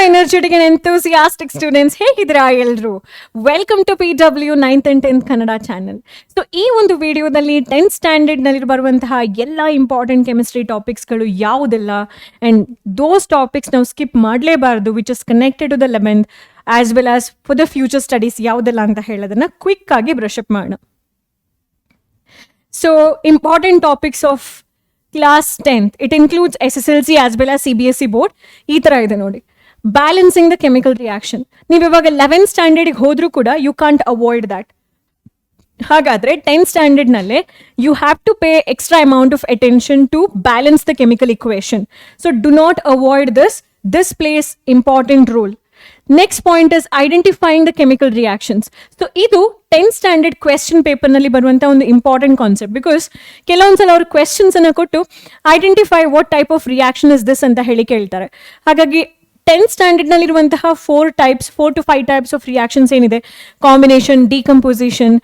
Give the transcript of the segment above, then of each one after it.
energetic and enthusiastic students, ಹೇಗಿದ್ದೀರಾ ಎಲ್ಲರೂ? Welcome to PW 9th and 10th Kannada channel. So ಈ ಒಂದು ವಿಡಿಯೋದಲ್ಲಿ 10th ಸ್ಟ್ಯಾಂಡರ್ಡ್ ನಲ್ಲಿ ಬರುವಂತಹ ಎಲ್ಲ ಇಂಪಾರ್ಟೆಂಟ್ ಕೆಮಿಸ್ಟ್ರಿ ಟಾಪಿಕ್ಸ್ಗಳು ಯಾವುದೆಲ್ಲ ಅಂಡ್ ದೋಸ್ ಟಾಪಿಕ್ಸ್ ನಾವು ಸ್ಕಿಪ್ ಮಾಡಲೇಬಾರದು, which is connected to the 11th as well as for the future studies ಯಾವುದೆಲ್ಲ ಅಂತ ಹೇಳೋದನ್ನ ಕ್ವಿಕ್ ಆಗಿ ಬ್ರಷ್ ಅಪ್ ಮಾಡೋಣ. So important topics of class 10th, it includes SSLC as well as CBSE board. ಈ ಥರ ಇದೆ ನೋಡಿ, ಬ್ಯಾಲೆನ್ಸಿಂಗ್ ದ ಕೆಮಿಕಲ್ ರಿಯಾಕ್ಷನ್. ನೀವು ಇವಾಗ 11th ಸ್ಟ್ಯಾಂಡರ್ಡ್ಗೆ ಹೋದ್ರೂ ಕೂಡ ಯು ಕಾಂಟ್ ಅವಾಯ್ಡ್ ದ್ಯಾಟ್. ಹಾಗಾದರೆ 10th ಸ್ಟ್ಯಾಂಡರ್ಡ್ನಲ್ಲೇ you have to pay extra amount of attention to balance the chemical equation. So do not avoid this plays important role. Next point is identifying the chemical reactions. So ಇದು 10th standard question ಪೇಪರ್ನಲ್ಲಿ ಬರುವಂಥ ಒಂದು important concept. Because ಕೆಲವೊಂದ್ಸಲ ಅವ್ರ questions ಅನ್ನು ಕೊಟ್ಟು identify what type of reaction is this ಅಂತ ಹೇಳಿ ಕೇಳ್ತಾರೆ. ಹಾಗಾಗಿ 10th ಸ್ಟ್ಯಾಂಡರ್ಡ್ನಲ್ಲಿರುವಂತಹ 4 to 5 ಟೈಪ್ಸ್ ಆಫ್ ರಿಯಾಕ್ಷನ್ಸ್ ಏನಿದೆ, combination, decomposition,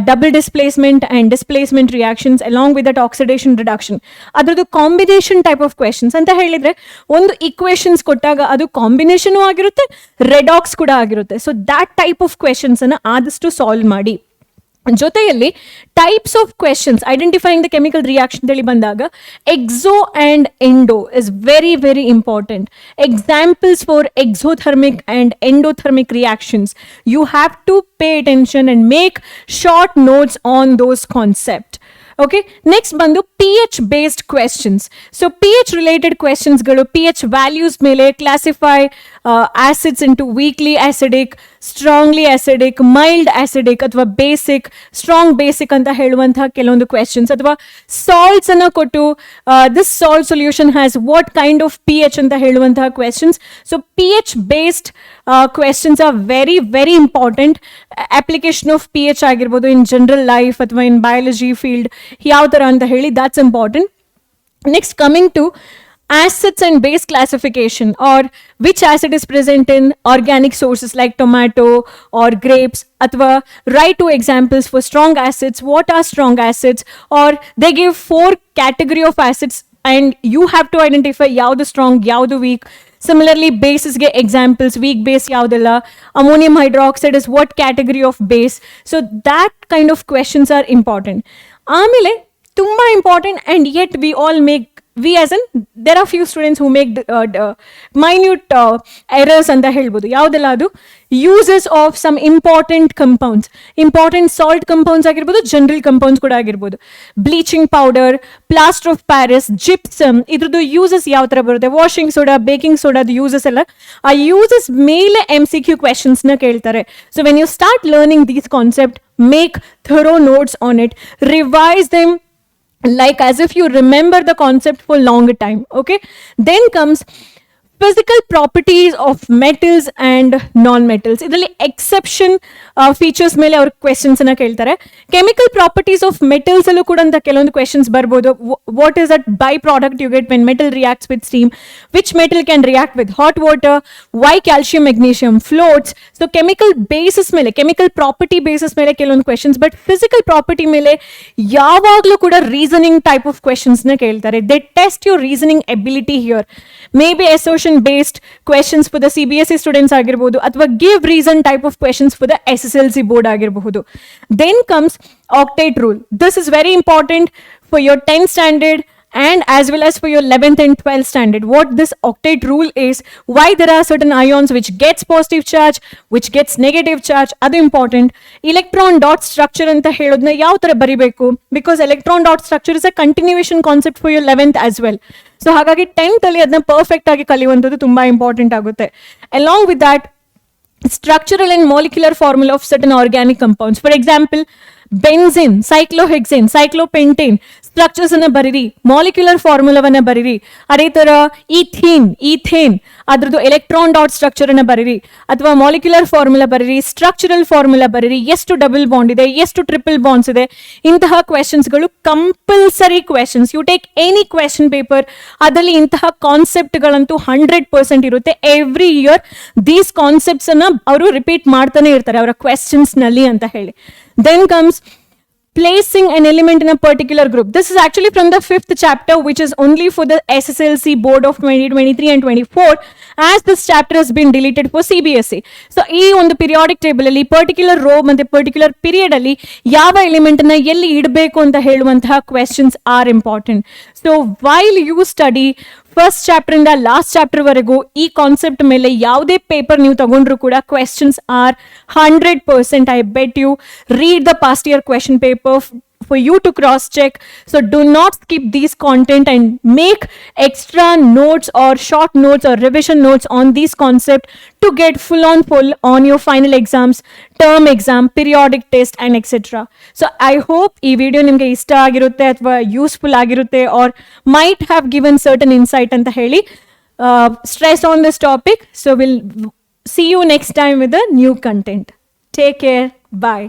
double displacement and displacement reactions along with that oxidation reduction, ಅದರದ್ದು ಕಾಂಬಿನೇಷನ್ ಟೈಪ್ ಆಫ್ ಕ್ವೆಶನ್ಸ್ ಅಂತ ಹೇಳಿದರೆ ಒಂದು ಇಕ್ವೇಷನ್ಸ್ ಕೊಟ್ಟಾಗ ಅದು ಕಾಂಬಿನೇಷನು ಆಗಿರುತ್ತೆ, ರೆಡಾಕ್ಸ್ ಕೂಡ ಆಗಿರುತ್ತೆ. ಸೊ ದ್ಯಾಟ್ ಟೈಪ್ ಆಫ್ ಕ್ವೆಶನ್ಸನ್ನು ಆದಷ್ಟು ಸಾಲ್ವ್ ಮಾಡಿ. ಜೊತೆಯಲ್ಲಿ types of questions identifying the chemical reaction ಹೇಳಿ ಬಂದಾಗ exo and endo is very very important. Examples for exothermic and endothermic reactions, you have to pay attention and make short notes on those concept. Okay, next ಬಂದು pH based questions. So pH related ಕ್ವೆಶನ್ಸ್ಗಳು pH values ಮೇಲೆ classify acids into weakly acidic, strongly acidic, mild acidic ಅಥವಾ basic, strong basic ಅಂತ ಹೇಳುವಂತಹ ಕೆಲವೊಂದು questions, ಅಥವಾ salts ಅನ್ನು ಕೊಟ್ಟು this salt solution has what kind of pH ಅಂತ ಹೇಳುವಂತಹ questions. So pH based questions are very very important. Application of pH ಆಗಿರ್ಬೋದು ಇನ್ ಜನರಲ್ ಲೈಫ್ ಅಥವಾ ಇನ್ ಬಯಾಲಜಿ ಫೀಲ್ಡ್ ಯಾವ ಥರ ಅಂತ ಹೇಳಿ, that's important. Next coming to acids and base classification, or which acid is present in organic sources like tomato or grapes, athwa write 2 examples for strong acids, what are strong acids, or they give 4 category of acids and you have to identify yavdu strong yavdu weak. Similarly bases ge examples, weak base yaudella, ammonium hydroxide is what category of base. So that kind of questions are important. Amele tumba important, and yet we as in there are few students who make minute errors ಅಂತ ಹೇಳ್ಬೋದು. ಯಾವುದೆಲ್ಲ ಅದು uses of some important compounds, important salt compounds ಆಗಿರ್ಬೋದು, general compounds ಕೂಡ ಆಗಿರ್ಬೋದು. Bleaching powder, plaster of Paris, gypsum, ಇದ್ರದ್ದು uses ಯಾವ ಥರ ಬರುತ್ತೆ, ವಾಷಿಂಗ್ ಸೋಡಾ, ಬೇಕಿಂಗ್ ಸೋಡಾದ ಯೂಸಸ್ ಎಲ್ಲ, ಆ ಯೂಸಸ್ ಮೇಲೆ MCQ ಕ್ವೆಶನ್ಸ್ನ ಕೇಳ್ತಾರೆ. So when you start learning these concept, make thorough notes on it, revise them like as if you remember the concept for longer time. Okay, then comes physical properties of metals and non-metals. ಇದರಲ್ಲಿ exception features ಮೇಲೆ ಅವ್ರ questions ಅನ್ನ ಕೇಳ್ತಾರೆ. Chemical properties of metals ಅಲ್ಲೂ ಕೂಡ ಅಂತ ಕೆಲವೊಂದು questions ಬರ್ಬೋದು. What is that by product you get when metal reacts with steam, which metal can react with hot water, why calcium magnesium floats. So chemical basis ಮೇಲೆ, chemical property basis ಮೇಲೆ ಕೆಲವೊಂದು questions, but physical property ಮೇಲೆ ಯಾವಾಗಲೂ ಕೂಡ reasoning type of ಕ್ವೆಶನ್ಸ್ನ ಕೇಳ್ತಾರೆ. They test your reasoning ability here. May be assertion based questions for the CBSE students ಆಗಿರಬಹುದು, ಅಥವಾ give reason type of questions for the SSLC board ಆಗಿರಬಹುದು. Then comes octet rule. This is very important for your 10th standard and as well as for your 11th and 12th standard. What this octet rule is, why there are certain ions which gets positive charge, which gets negative charge, ಅದು important. Electron dot structure ಅಂತ ಹೇಳೋದನ್ನ ಯಾವ ಥರ ಬರಿಬೇಕು, because electron dot structure is a continuation concept for your 11th as well. So ಹಾಗಾಗಿ 10th ಅಲ್ಲಿ ಅದನ್ನ perfect ಆಗಿ ಕಲಿಯುವಂಥದ್ದು ತುಂಬಾ ಇಂಪಾರ್ಟೆಂಟ್ ಆಗುತ್ತೆ. Along with that, structural and molecular formula of certain organic compounds. For example benzene, cyclohexane, cyclopentane structures ಅನ್ನ ಬರೀರಿ, molecular ಫಾರ್ಮುಲಾವನ್ನ ಬರೀರಿ. ಅದೇ ತರ ಈಥೇನ್ ಅದ್ರದ್ದು ಎಲೆಕ್ಟ್ರಾನ್ ಡಾಟ್ ಸ್ಟ್ರಕ್ಚರ್ ಅನ್ನ ಬರೀರಿ, ಅಥವಾ ಮಾಲಿಕ್ಯುಲರ್ ಫಾರ್ಮುಲಾ ಬರೀರಿ, ಸ್ಟ್ರಕ್ಚರಲ್ ಫಾರ್ಮುಲಾ ಬರೀರಿ, ಎಷ್ಟು ಡಬಲ್ ಬಾಂಡ್ ಇದೆ, ಎಷ್ಟು ಟ್ರಿಪಲ್ ಬಾಂಡ್ಸ್ ಇದೆ. ಇಂತಹ ಕ್ವೆಶನ್ಸ್ಗಳು compulsory questions. You take any question paper, ಅದರಲ್ಲಿ ಇಂತಹ ಕಾನ್ಸೆಪ್ಟ್ಗಳಂತೂ 100% ಇರುತ್ತೆ. ಎವ್ರಿ ಇಯರ್ ದೀಸ್ ಕಾನ್ಸೆಪ್ಟ್ಸ್ ಅನ್ನ ಅವರು ರಿಪೀಟ್ ಮಾಡ್ತಾನೆ ಇರ್ತಾರೆ ಅವರ ಕ್ವೆಶನ್ಸ್ ನಲ್ಲಿ ಅಂತ ಹೇಳಿ. Then comes placing an element in a particular group. This is actually from the 5th chapter, which is only for the SSLC board of 2023 and 24, as this chapter has been deleted for CBSE. So ಈ ಒಂದು periodic table ಅಲ್ಲಿ particular row ಮತ್ತೆ particular period ಅಲ್ಲಿ ಯಾವ element ಅನ್ನ ಎಲ್ಲಿ ಇಡಬೇಕು ಅಂತ ಹೇಳುವಂತಹ questions are important. So while you study first chapter ಇಂದ ಲಾಸ್ಟ್ ಚಾಪ್ಟರ್ ವರೆಗೂ ಈ ಕಾನ್ಸೆಪ್ಟ್ ಮೇಲೆ ಯಾವುದೇ ಪೇಪರ್ ನೀವು ತಗೊಂಡ್ರು ಕೂಡ questions are 100%. I bet you read the past year question paper for you to cross check. So do not skip these content and make extra notes or short notes or revision notes on these concept to get full on your final exams, term exam, periodic test and etc. So I hope ee video nimge ishta agirutte athwa useful agirutte or might have given certain insight anta heli stress on this topic. So we'll see you next time with a new content. Take care. Bye.